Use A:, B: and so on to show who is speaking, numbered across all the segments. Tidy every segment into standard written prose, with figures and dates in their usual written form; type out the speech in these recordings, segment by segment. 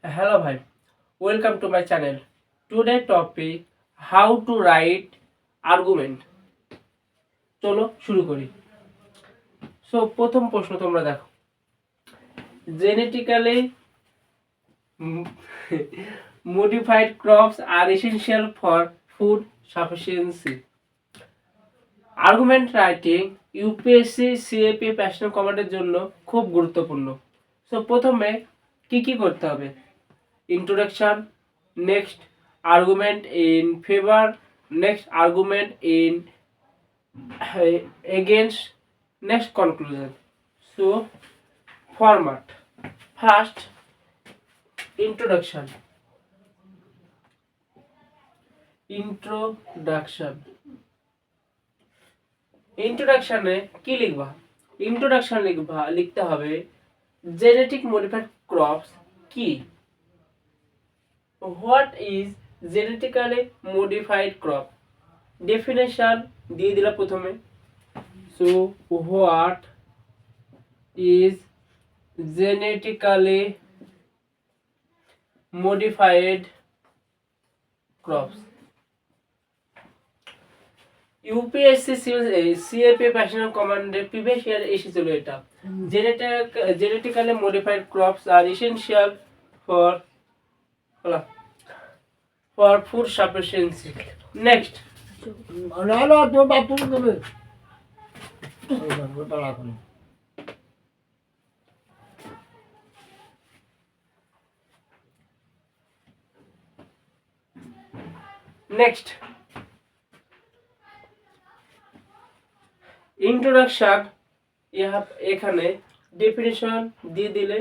A: Hello, bhai. Welcome to my channel. Today topic how to write argument. চলো শুরু করি। প্রথম প্রশ্ন তোমরা দেখো। Genetically modified crops are essential for food sufficiency. Argument writing UPSC CAP প্যাশনাল কমান্ডের জন্য খুব গুরুত্বপূর্ণ। প্রথমে কি করতে হবে? Introduction, next argument in favour, next argument in against, next conclusion. Format: first introduction. ইন্ট্রোডাকশনে কি লিখবা? ইন্ট্রোডাকশন লিখতে হবে জেনেটিক মডিফাইড ক্রপস কি, what is genetically modified crop, definition দিয়ে দিলা প্রথমে। What is genetically modified crops. UPSC CAP প্যাশনাল কমান্ডের প্রিভিয়াস ইয়ার এসেছিল এটা। Genetically modified crops are essential for food sufficiency. Next next introduction, এখানে ডেফিনিশন দিয়ে দিলে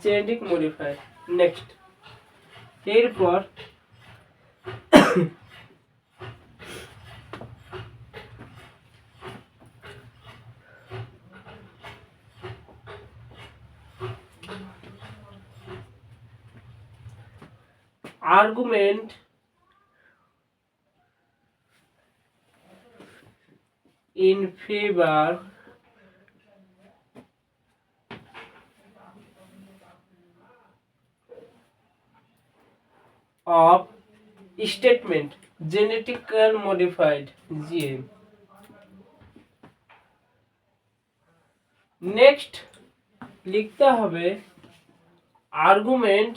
A: জেনেটিক মডিফায়ার। নেক্সট এরপর argument in favor of statement genetically modified GM. Next লিখতে হবে argument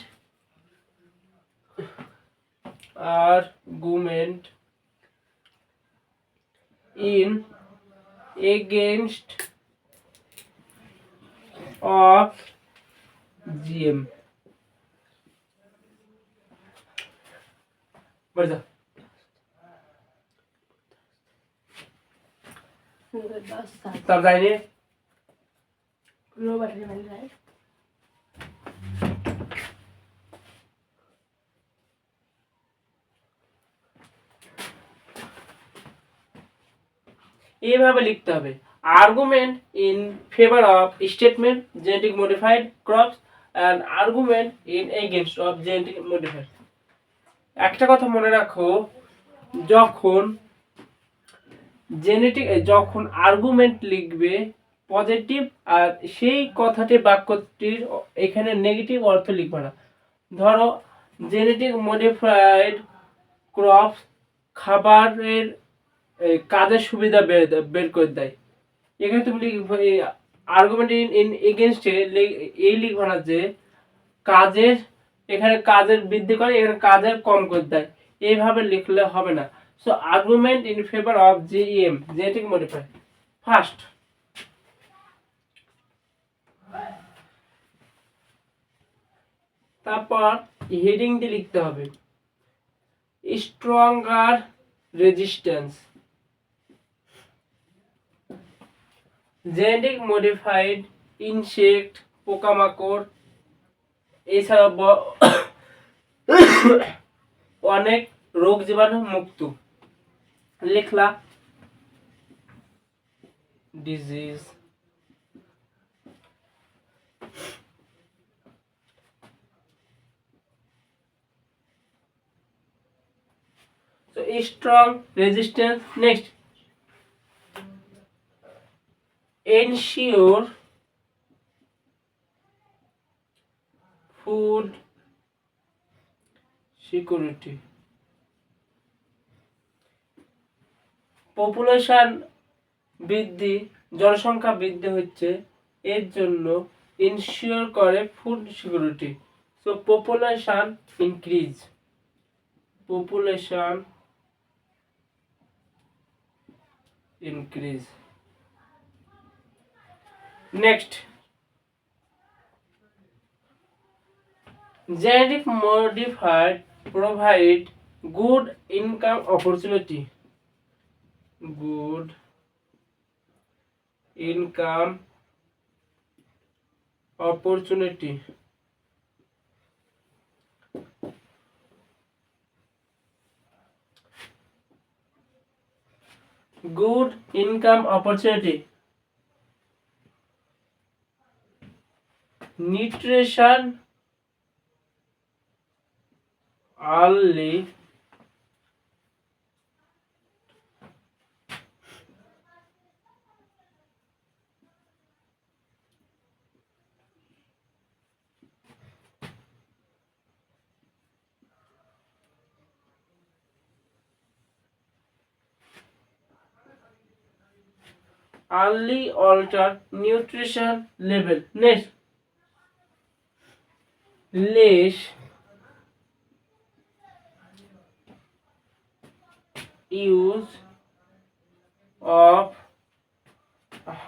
A: in against of GM. तब जाइए এইভাবে লিখতে হবে argument in favour of statement genetic modified crops and argument in against of genetic modified. একটা কথা মনে রাখো, যখন আর্গুমেন্ট লিখবে পজিটিভ আর সেই কথাটি বাক্যটির এখানে নেগেটিভ অর্থ লিখবে না। ধরো জেনেটিক মডিফাইড ক্রপস খাবারের কাজের সুবিধা বের করে দেয়, এখানে তুমি আর্গুমেন্ট ইন এগেনস্টে এই লিখবে না যে কাজের এখানে কাজের বৃদ্ধি করে এখানে কাজের কম করে দেয়, এইভাবে লিখলে হবে না। Argument in favour of GM genetic modifier. First তারপর হেডিং দিয়ে লিখতে হবে stronger resistance genetic modified insect পোকামাকড় এছাড়া অনেক রোগ জীবাণু মুক্ত। লিখলা disease strong resistance. Next ensure food security. Population বৃদ্ধি, জনসংখ্যা বৃদ্ধি হচ্ছে, এর জন্য ইনশিওর করে food security. So population increase, population increase. Next, genetic modified provide good income opportunity, good income opportunity। good income opportunity, nutrition early alter nutrition level। Next, less use of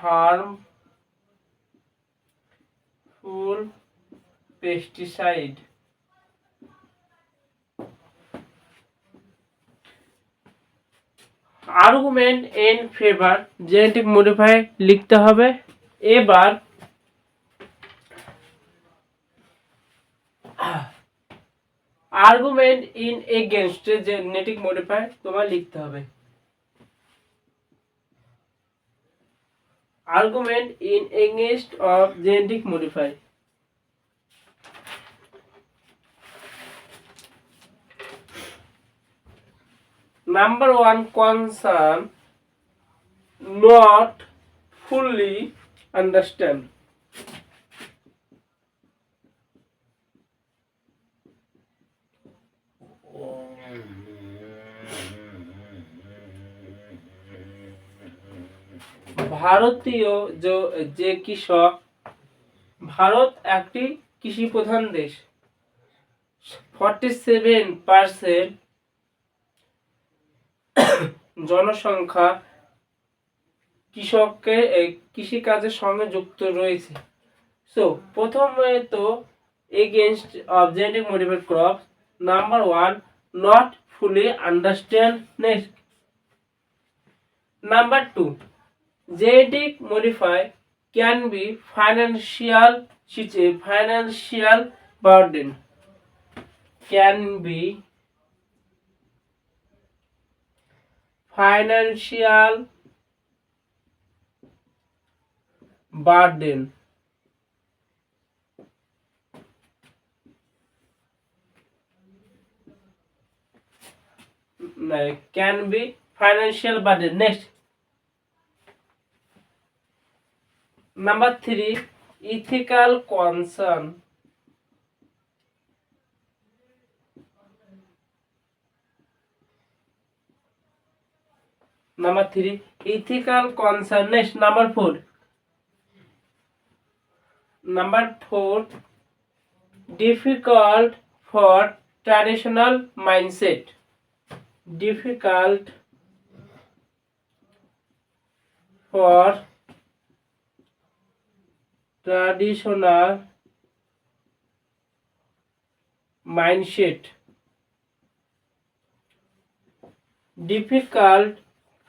A: harmful pesticide। Argument in favour genetic modify লিখতে হবে। এবার argument in against genetic modify তোমার লিখতে হবে। Argument in against of genetic modify. Number one concern, not fully understand। ভারতীয় যে কৃষক, ভারত একটি কৃষি প্রধান দেশ। 47% জনসংখ্যা কৃষি কাজের সঙ্গে যুক্ত রয়েছে। সো প্রথমত against of genetic modified crop, number one, not fully understand. Next, number two, genetic modify can be financial burden, can be financial burden। can be financial burden। Next, number three, ethical concern। Number three, ethical concern। Next, number four, difficult for traditional mindset, difficult for traditional mindset, difficult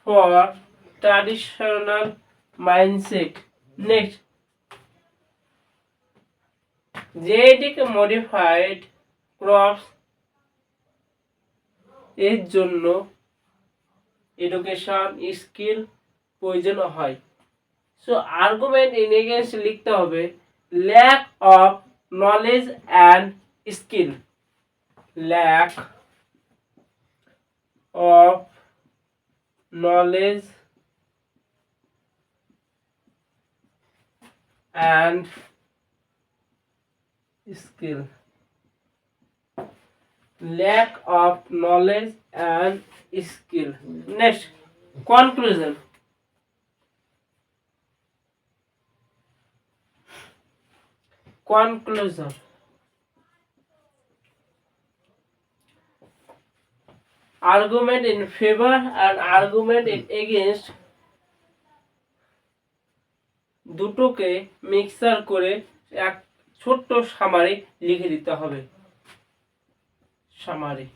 A: for traditional mindset। Next, genetic modified crops এর জন্য education skill প্রয়োজন হয়। So argument in against লিখতে হবে lack of knowledge and skill, lack of knowledge and skill, lack of knowledge and skill. Next, conclusion. Conclusion. Argument in favor and argument in against দুটোকে mixer করে এক ছোট্ট summary লিখে দিতে হবে। Summary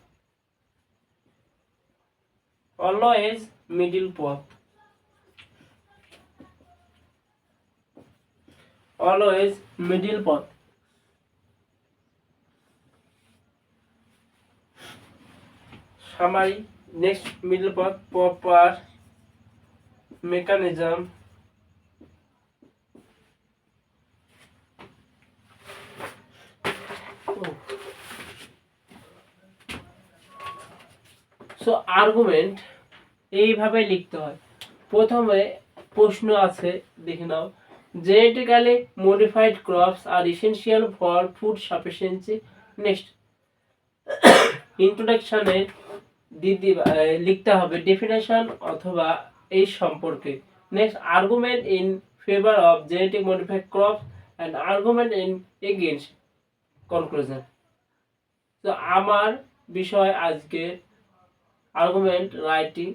A: always middle পথ, অলওয়েজ মিডিল পথ। Summary next middle পথ প্রপার মেকানিজম সো আর্গুমেন্ট এইভাবে লিখতে হয়। প্রথমে প্রশ্ন আছে দেখে নাও, genetically modified crops are essential for food sufficiency. Next ইন্ট্রোডাকশনে লিখতে হবে ডেফিনেশন অথবা এই সম্পর্কে। Next argument in favour of genetic modified crops and argument in against, conclusion. তো আমার বিষয় আজকে আর্গুমেন্ট রাইটিং।